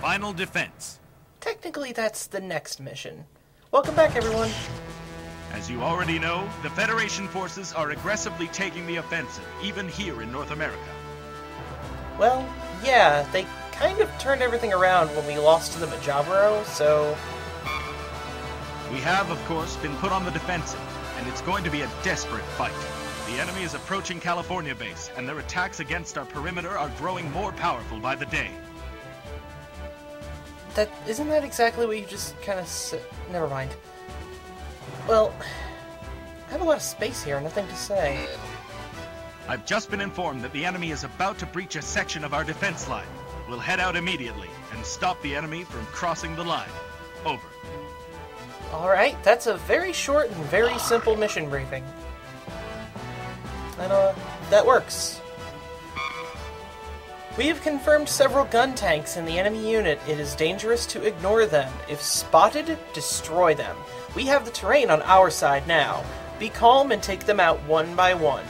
final defense. Technically, that's the next mission. Welcome back, everyone. As you already know, the Federation forces are aggressively taking the offensive, even here in North America. Well, yeah, they kind of turned everything around when we lost to them at Jaburo, so... We have, of course, been put on the defensive, and it's going to be a desperate fight. The enemy is approaching California base, and their attacks against our perimeter are growing more powerful by the day. Isn't that exactly what you just kind of said? Never mind. Well, I have a lot of space here, nothing to say. I've just been informed that the enemy is about to breach a section of our defense line. We'll head out immediately and stop the enemy from crossing the line. Over. Alright, that's a very short and very simple mission briefing. And, that works. We have confirmed several gun tanks in the enemy unit. It is dangerous to ignore them. If spotted, destroy them. We have the terrain on our side now. Be calm and take them out one by one.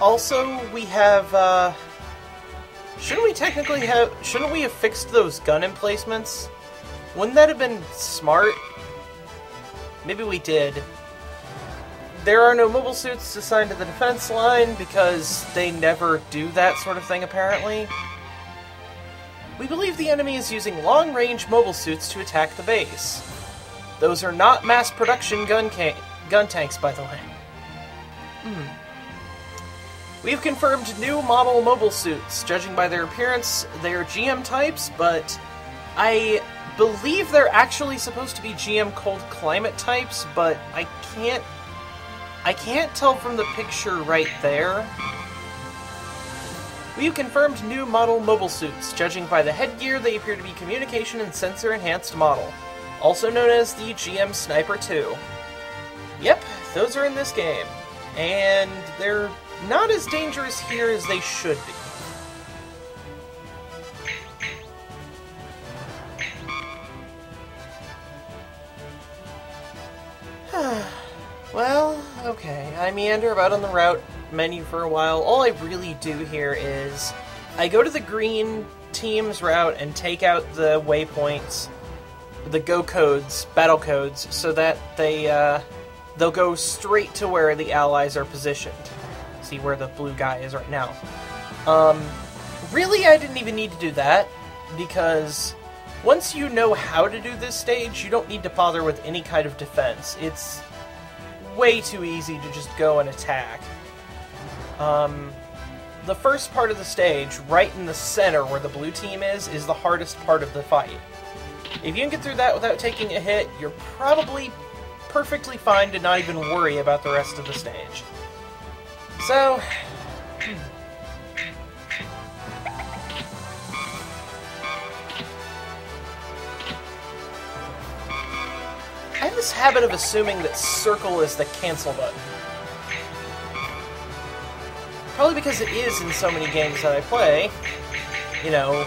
Also, we have, shouldn't we have fixed those gun emplacements? Wouldn't that have been smart? Maybe we did. There are no mobile suits assigned to the defense line because they never do that sort of thing, apparently. We believe the enemy is using long-range mobile suits to attack the base. Those are not mass-production gun tanks, by the way. We have confirmed new model mobile suits. Judging by their appearance, they are GM types, but I believe they're actually supposed to be GM cold climate types, but I can't tell from the picture right there. We have confirmed new model mobile suits. Judging by the headgear, they appear to be communication and sensor-enhanced model, also known as the GM Sniper 2. Yep, those are in this game, and they're not as dangerous here as they should be. Well, okay, I meander about on the route menu for a while. All I really do here is I go to the green team's route and take out the waypoints, the go codes, battle codes, so that they'll go straight to where the allies are positioned. See where the blue guy is right now. Really, I didn't even need to do that, because once you know how to do this stage, you don't need to bother with any kind of defense. It's way too easy to just go and attack. The first part of the stage, right in the center where the blue team is the hardest part of the fight. If you can get through that without taking a hit, you're probably perfectly fine to not even worry about the rest of the stage. So, I have this habit of assuming that circle is the cancel button. Probably because it is in so many games that I play. You know,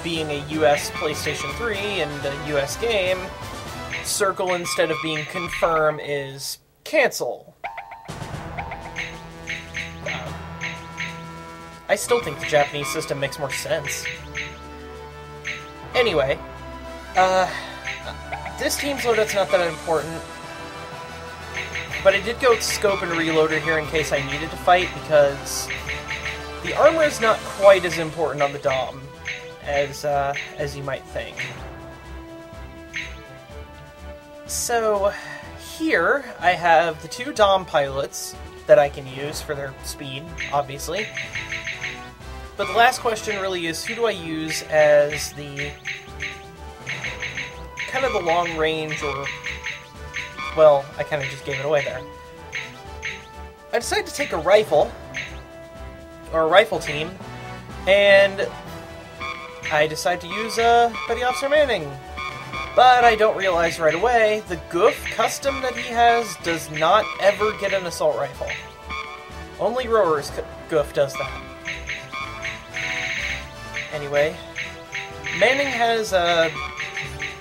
being a US PlayStation 3 and a US game, circle instead of being confirm is cancel. I still think the Japanese system makes more sense. Anyway, this team's loadout's not that important, but I did go scope and reloader here in case I needed to fight, because the armor is not quite as important on the Dom as you might think. So, here I have the two Dom pilots that I can use for their speed, obviously. But the last question really is, who do I use as the kind of the long range, or, well, I kind of just gave it away there. I decided to take a rifle, or a rifle team, and I decide to use Petty Officer Manning. But I don't realize right away, the Goof custom that he has does not ever get an assault rifle. Only Roar's Goof does that. Anyway, Manning has,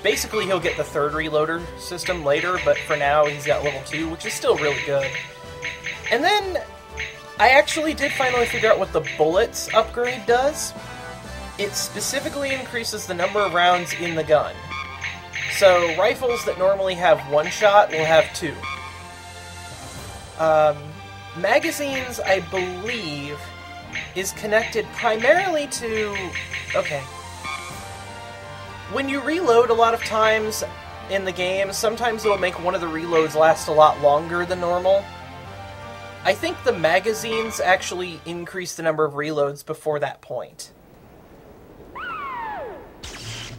basically he'll get the third reloader system later, but for now he's got level 2, which is still really good. And then, I actually did finally figure out what the bullets upgrade does. it specifically increases the number of rounds in the gun. So rifles that normally have 1 shot will have 2. Magazines, I believe, is connected primarily to... Okay. When you reload a lot of times in the game, sometimes it'll make one of the reloads last a lot longer than normal. I think the magazines actually increase the number of reloads before that point.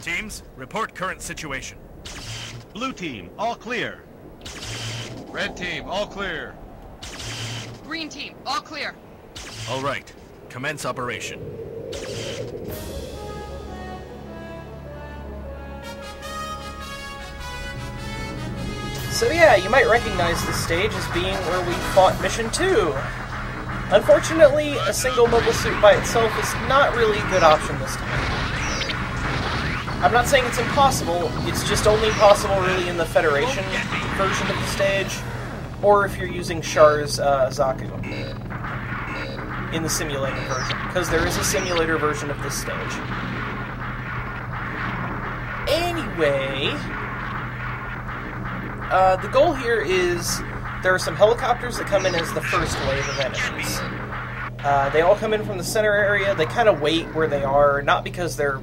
Teams, report current situation. Blue team, all clear. Red team, all clear. Green team, all clear. All right, commence operation. So yeah, you might recognize this stage as being where we fought Mission 2. Unfortunately, a single mobile suit by itself is not really a good option this time. I'm not saying it's impossible, it's just only possible really in the Federation version of the stage, or if you're using Char's Zaku in the simulator version, because there is a simulator version of this stage. Anyway, the goal here is there are some helicopters that come in as the first wave of enemies. They all come in from the center area. They kind of wait where they are, not because they're...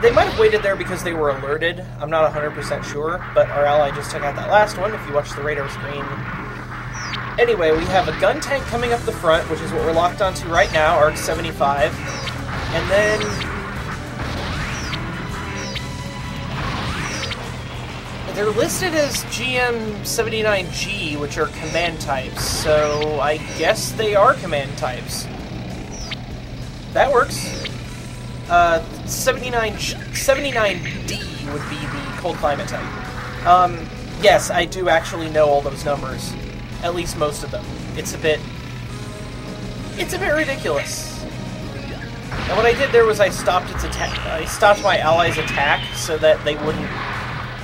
They might have waited there because they were alerted. I'm not 100% sure, but our ally just took out that last one, if you watch the radar screen. Anyway, we have a gun tank coming up the front, which is what we're locked onto right now, Arc 75. And then... they're listed as GM79G, which are command types, so I guess they are command types. That works. 79D would be the cold climate type. Yes, I do actually know all those numbers. At least most of them. It's a bit ridiculous. And what I did there was I stopped its attack. I stopped my allies' attack so that they wouldn't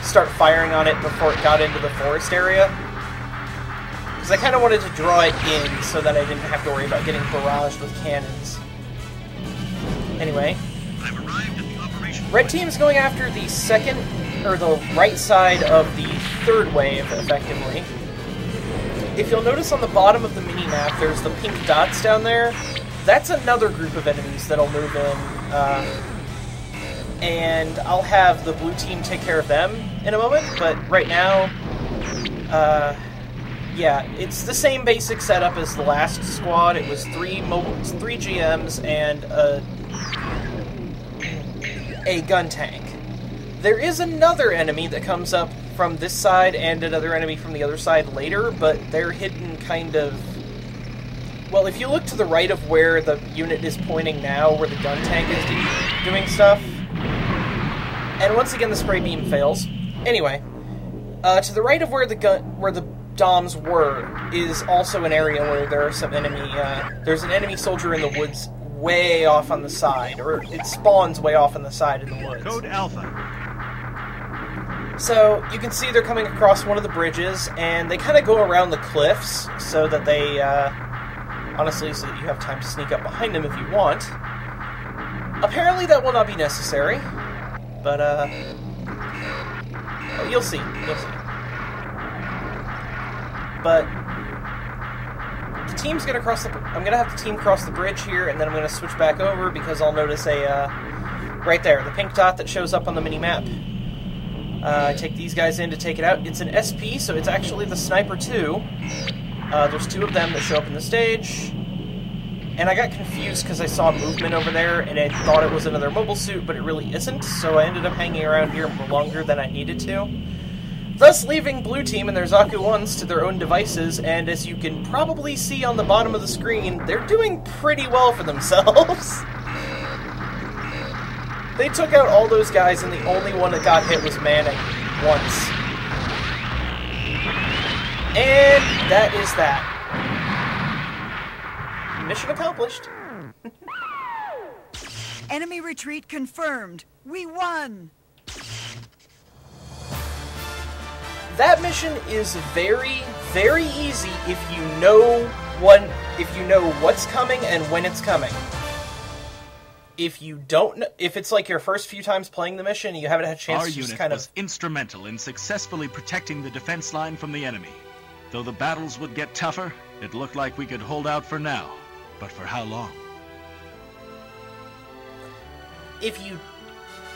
start firing on it before it got into the forest area. Because I kind of wanted to draw it in so that I didn't have to worry about getting barraged with cannons. Anyway. Red team's going after the second, or the right side of the third wave, effectively. If you'll notice on the bottom of the mini-map, there's the pink dots down there. That's another group of enemies that'll move in, and I'll have the blue team take care of them in a moment, but right now, yeah, it's the same basic setup as the last squad. It was three GMs and a gun tank. There is another enemy that comes up from this side and another enemy from the other side later, but they're hidden kind of... Well, if you look to the right of where the unit is pointing now, where the gun tank is doing stuff... And once again, the spray beam fails. Anyway, to the right of where the DOMs were is also an area where there are some enemy... there's an enemy soldier in the woods way off on the side, or it spawns way off on the side in the woods. Code Alpha. So, you can see they're coming across one of the bridges, and they kind of go around the cliffs, so that they, honestly, so that you have time to sneak up behind them if you want. Apparently that will not be necessary, but, oh, you'll see, But, the team's gonna cross I'm gonna have the team cross the bridge here, and then I'm gonna switch back over, because I'll notice right there, the pink dot that shows up on the mini-map. I take these guys in to take it out. It's an SP, so it's actually the Sniper 2. There's 2 of them that show up in the stage. And I got confused because I saw movement over there, and I thought it was another mobile suit, but it really isn't, so I ended up hanging around here for longer than I needed to. Thus leaving Blue Team and their Zaku 1s to their own devices, and as you can probably see on the bottom of the screen, they're doing pretty well for themselves. They took out all those guys, and the only one that got hit was Manning once. And that is that. Mission accomplished. Enemy retreat confirmed. We won! That mission is very, very easy if you know what's coming and when it's coming. if you don't, if it's like your first few times playing the mission, and you haven't had a chance Our to just unit kind was of... instrumental in successfully protecting the defense line from the enemy. Though the battles would get tougher, it looked like we could hold out for now. But for how long? If you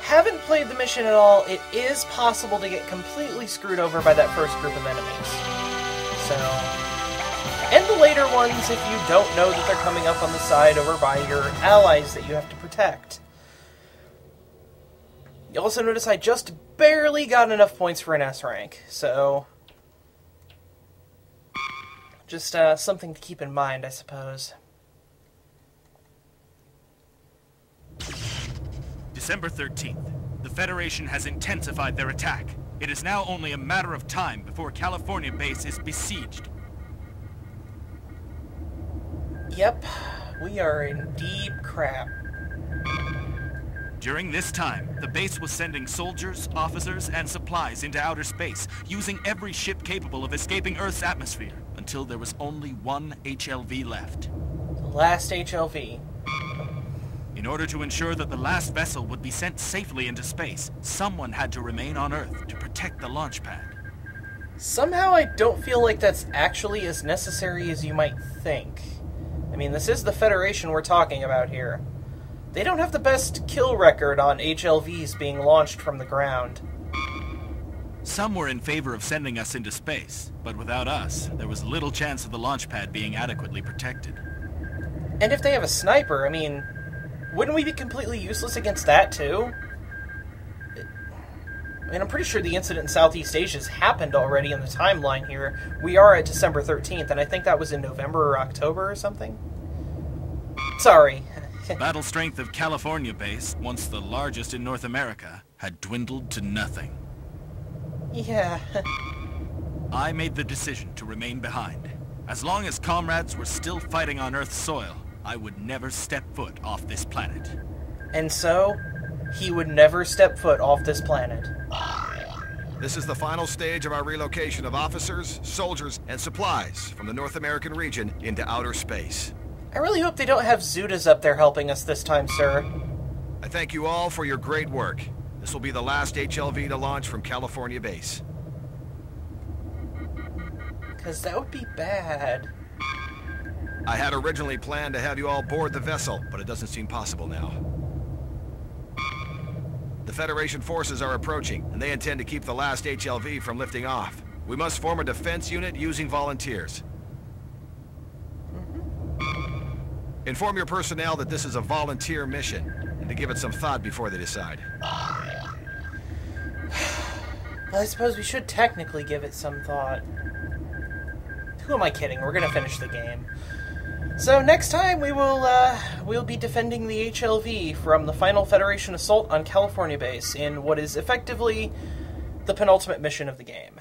haven't played the mission at all, it is possible to get completely screwed over by that first group of enemies. So... And the later ones if you don't know that they're coming up on the side over by your allies that you have to protect. You'll also notice I just barely got enough points for an S rank, so... Just something to keep in mind, I suppose. December 13th. The Federation has intensified their attack. It is now only a matter of time before California base is besieged. Yep, we are in deep crap. During this time, the base was sending soldiers, officers, and supplies into outer space, using every ship capable of escaping Earth's atmosphere, until there was only one HLV left. The last HLV. In order to ensure that the last vessel would be sent safely into space, someone had to remain on Earth to protect the launch pad. Somehow I don't feel like that's actually as necessary as you might think. I mean, this is the Federation we're talking about here. They don't have the best kill record on HLVs being launched from the ground. Some were in favor of sending us into space, but without us, there was little chance of the launch pad being adequately protected. And if they have a sniper, I mean, wouldn't we be completely useless against that too? I mean, I'm pretty sure the incident in Southeast Asia's happened already in the timeline here. We are at December 13th, and I think that was in November or October or something. Sorry. Battle strength of California base, once the largest in North America, had dwindled to nothing. Yeah. I made the decision to remain behind. As long as comrades were still fighting on Earth's soil, I would never step foot off this planet. And so, he would never step foot off this planet. This is the final stage of our relocation of officers, soldiers, and supplies from the North American region into outer space. I really hope they don't have Zudas up there helping us this time, sir. I thank you all for your great work. This will be the last HLV to launch from California base. Because that would be bad. I had originally planned to have you all board the vessel, but it doesn't seem possible now. The Federation forces are approaching, and they intend to keep the last HLV from lifting off. We must form a defense unit using volunteers. Inform your personnel that this is a volunteer mission, and to give it some thought before they decide. Well, I suppose we should technically give it some thought. Who am I kidding? We're gonna finish the game. So next time we'll be defending the HLV from the final Federation assault on California base in what is effectively the penultimate mission of the game.